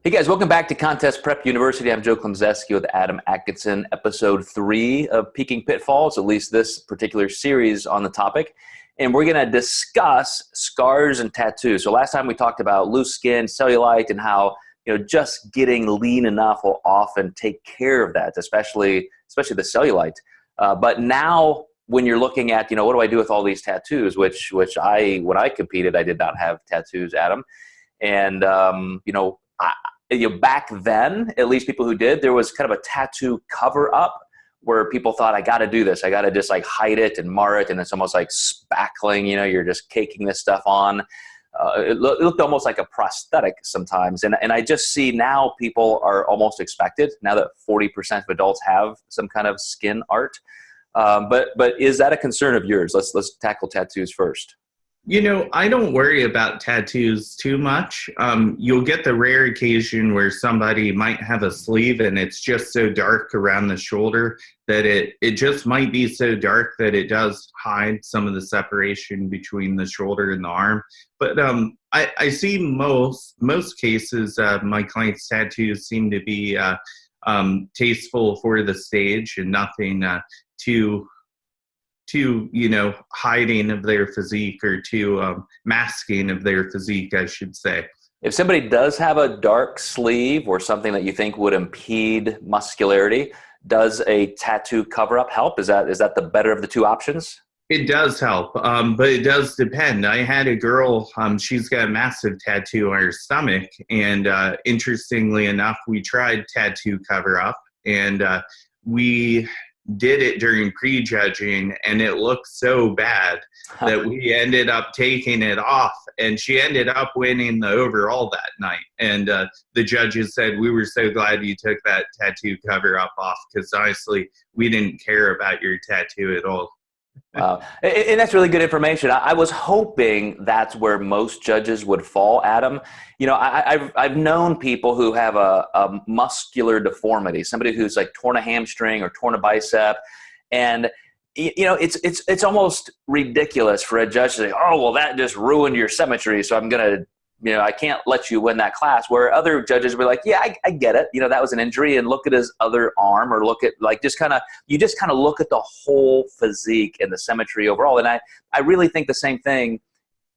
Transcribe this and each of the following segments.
Hey guys, welcome back to Contest Prep University. I'm Joe Klemczewski with Adam Atkinson, episode 3 of Peaking Pitfalls, at least this particular series on the topic. And we're going to discuss scars and tattoos. So last time we talked about loose skin, cellulite, and how just getting lean enough will often take care of that, especially the cellulite. But now when you're looking at, what do I do with all these tattoos, which when I competed, I did not have tattoos, Adam. And, back then, at least people who did, there was kind of a tattoo cover up where people thought, I got to do this. I got to just like hide it and mar it. And it's almost like spackling, you're just caking this stuff on. It looked almost like a prosthetic sometimes. And I just see now people are almost expected, now that 40% of adults have some kind of skin art. But is that a concern of yours? Let's tackle tattoos first. I don't worry about tattoos too much. You'll get the rare occasion where somebody might have a sleeve and it's just so dark around the shoulder that it just might be so dark that it does hide some of the separation between the shoulder and the arm. But I see most cases, my clients' tattoos seem to be tasteful for the stage and nothing too hiding of their physique or too masking of their physique, I should say. If somebody does have a dark sleeve or something that you think would impede muscularity, does a tattoo cover-up help? Is that the better of the two options? It does help, but it does depend. I had a girl, she's got a massive tattoo on her stomach, and interestingly enough, we tried tattoo cover-up, and we did it during prejudging, and it looked so bad that we ended up taking it off, and she ended up winning the overall that night. And the judges said, we were so glad you took that tattoo cover up off, because honestly, we didn't care about your tattoo at all. Wow. And that's really good information. I was hoping that's where most judges would fall, Adam. I've known people who have a muscular deformity, somebody who's like torn a hamstring or torn a bicep. And, it's almost ridiculous for a judge to say, oh, well, that just ruined your symmetry, so I'm going to, I can't let you win that class, where other judges were like, yeah, I get it. That was an injury, and look at his other arm, or look at you just kind of look at the whole physique and the symmetry overall. And I really think the same thing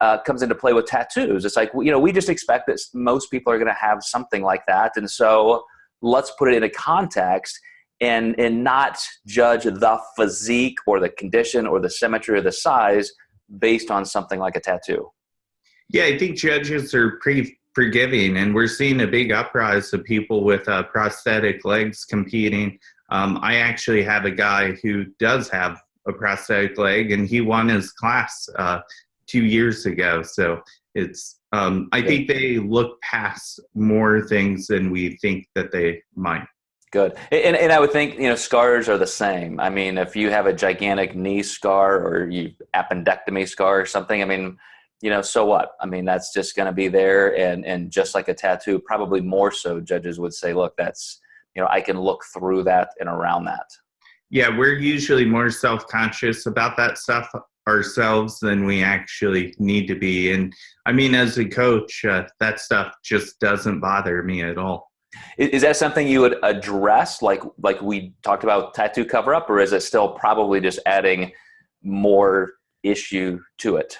comes into play with tattoos. It's like, we just expect that most people are going to have something like that. And so let's put it into context and not judge the physique or the condition or the symmetry or the size based on something like a tattoo. Yeah, I think judges are pretty forgiving, and we're seeing a big uprise of people with prosthetic legs competing. I actually have a guy who does have a prosthetic leg, and he won his class 2 years ago. So it's I think they look past more things than we think that they might. Good. And I would think, scars are the same. I mean, if you have a gigantic knee scar or appendectomy scar or something, so what? That's just going to be there. And just like a tattoo, probably more so judges would say, look, that's, I can look through that and around that. Yeah, we're usually more self-conscious about that stuff ourselves than we actually need to be. And as a coach, that stuff just doesn't bother me at all. Is that something you would address, like we talked about tattoo cover-up, or is it still probably just adding more issue to it?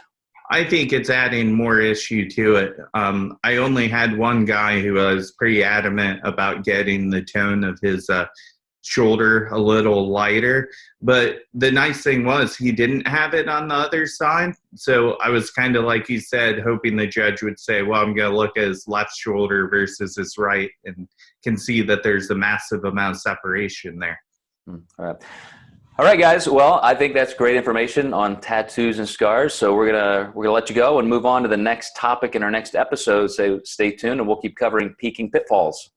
I think it's adding more issue to it. I only had one guy who was pretty adamant about getting the tone of his shoulder a little lighter. But the nice thing was he didn't have it on the other side. So I was kind of, like you said, hoping the judge would say, well, I'm going to look at his left shoulder versus his right, and can see that there's a massive amount of separation there. All right, guys. Well, I think that's great information on tattoos and scars. So we're gonna let you go and move on to the next topic in our next episode. So stay tuned, and we'll keep covering peaking pitfalls.